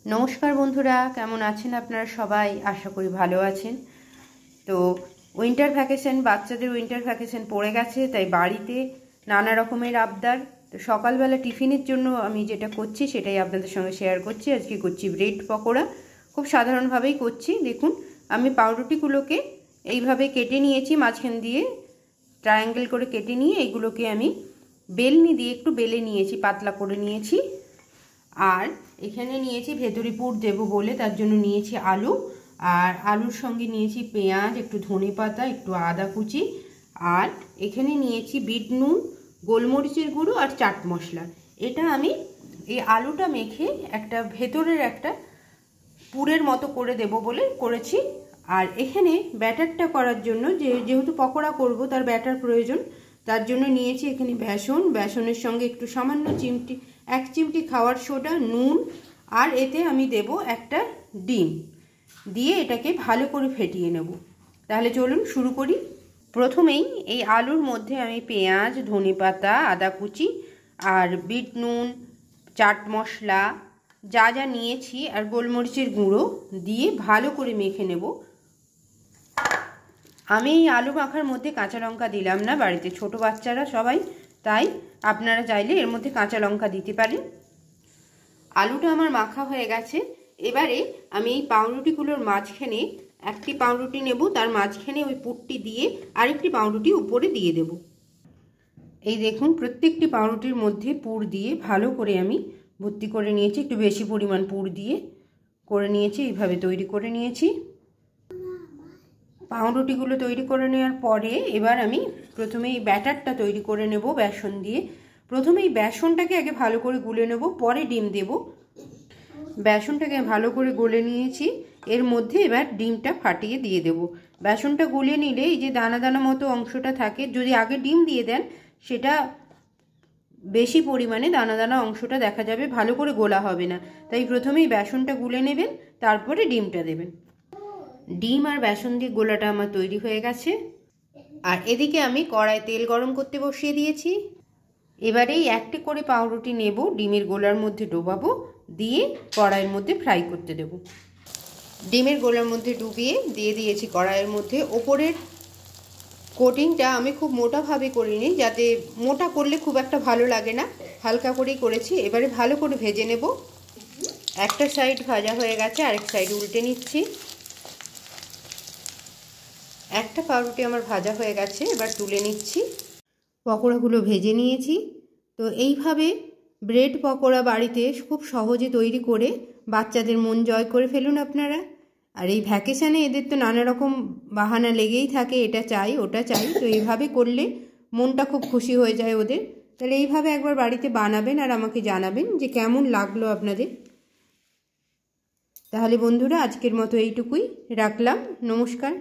নমস্কার বন্ধুরা, কেমন আছেন আপনারা সবাই? আশা করি ভালো আছেন। তো উইন্টার ভ্যাকেশন, বাচ্চাদের উইন্টার ভ্যাকেশন পড়ে গেছে, তাই বাড়িতে নানা রকমের আবদার। তো সকালবেলা টিফিনের জন্য আমি যেটা করছি সেটাই আপনাদের সঙ্গে শেয়ার করছি। আজকে করছি ব্রেড পকোড়া। খুব সাধারণভাবেই করছি। দেখুন, আমি পাউরুটিগুলোকে এইভাবে কেটে নিয়েছি, মাঝখান দিয়ে ট্রায়াঙ্গেল করে কেটে নিয়ে এইগুলোকে আমি বেলনি দিয়ে একটু বেলে নিয়েছি, পাতলা করে নিয়েছি। আর এখানে নিয়েছি ভেতরি পুর দেবো বলে, তার জন্য নিয়েছি আলু, আর আলুর সঙ্গে নিয়েছি পেঁয়াজ, একটু ধনেপাতা, একটু আদা কুচি, আর এখানে নিয়েছি বিট নুন, গোলমরিচের গুঁড়ো আর চাট মশলা। এটা আমি এই আলুটা মেখে একটা ভেতরের একটা পুরের মতো করে দেব বলে করেছি। আর এখানে ব্যাটারটা করার জন্য যেহেতু পকোড়া করব তার ব্যাটার প্রয়োজন, তার জন্য নিয়েছি এখানে বেসনের সঙ্গে একটু সামান্য এক চিমটি খাওয়ার সোডা, নুন, আর এতে আমি দেব একটা ডিম দিয়ে এটাকে ভালো করে ফেটিয়ে নেব। তাহলে চলুন শুরু করি। প্রথমেই এই আলুর মধ্যে আমি পেঁয়াজ, ধনেপাতা, আদা কুচি আর বিট নুন, চাট মশলা যা যা নিয়েছি আর গোলমরিচের গুঁড়ো দিয়ে ভালো করে মেখে নেব। আমি এই আলু মাখার মধ্যে কাঁচা লঙ্কা দিলাম না, বাড়িতে ছোট বাচ্চারা সবাই, তাই আপনারা চাইলে এর মধ্যে কাঁচা লঙ্কা দিতে পারেন। আলুটা আমার মাখা হয়ে গেছে। এবারে আমি এই পাউরুটিগুলোর মাঝখানে একটি পাউরুটি নেব, তার মাঝখানে ওই পুরটি দিয়ে আরেকটি পাউরুটি উপরে দিয়ে দেব। এই দেখুন, প্রত্যেকটি পাউরুটির মধ্যে পুর দিয়ে ভালো করে আমি ভর্তি করে নিয়েছি। একটু বেশি পরিমাণ পুর দিয়ে করে নিয়েছি, এইভাবে তৈরি করে নিয়েছি। পাউরুটিগুলো তৈরি করে নেওয়ার পরে এবার আমি প্রথমে এই ব্যাটারটা তৈরি করে নেব বেসন দিয়ে। প্রথমে এই বেসনটাকে আগে ভালো করে গুলে নেব, পরে ডিম দেব। বেসনটাকে ভালো করে গলে নিয়েছি, এর মধ্যে এবার ডিমটা ফাটিয়ে দিয়ে দেব। বেসনটা গুলে নিলে এই যে দানা দানা মতো অংশটা থাকে, যদি আগে ডিম দিয়ে দেন সেটা বেশি পরিমাণে দানা দানা অংশটা দেখা যাবে, ভালো করে গোলা হবে না। তাই প্রথমেই বেসনটা গুলে নেবেন, তারপরে ডিমটা দেবেন। ডিম আর বেসন দিয়ে গোলাটা আমার তৈরি হয়ে গেছে। আর এদিকে আমি কড়ায় তেল গরম করতে বসিয়ে দিয়েছি। এবারে এই একটি করে পাউরুটি নেব, ডিমের গোলার মধ্যে ডোবাবো, দিয়ে কড়াইয়ের মধ্যে ফ্রাই করতে দেব। ডিমের গোলার মধ্যে ডুবিয়ে দিয়ে দিয়েছি কড়াইয়ের মধ্যে। ওপরের কোটিংটা আমি খুব মোটাভাবে করিনি, যাতে মোটা করলে খুব একটা ভালো লাগে না, হালকা করেই করেছি। এবারে ভালো করে ভেজে নেব। একটা সাইড ভাজা হয়ে গেছে, আরেক সাইড উল্টে নিচ্ছি। একটা পাউরুটি আমার ভাজা হয়ে গেছে, এবার তুলে নিচ্ছি। পকোড়াগুলো ভেজে নিয়েছি। তো এইভাবে ব্রেড পকোড়া বাড়িতে খুব সহজে তৈরি করে বাচ্চাদের মন জয় করে ফেলুন আপনারা। আর এই ভ্যাকেশানে এদের তো নানা রকম বাহানা লেগেই থাকে, এটা চাই ওটা চাই। তো এইভাবে করলে মনটা খুব খুশি হয়ে যায় ওদের। তাহলে এইভাবে একবার বাড়িতে বানাবেন আর আমাকে জানাবেন যে কেমন লাগলো আপনাদের। তাহলে বন্ধুরা, আজকের মতো এইটুকুই রাখলাম। নমস্কার।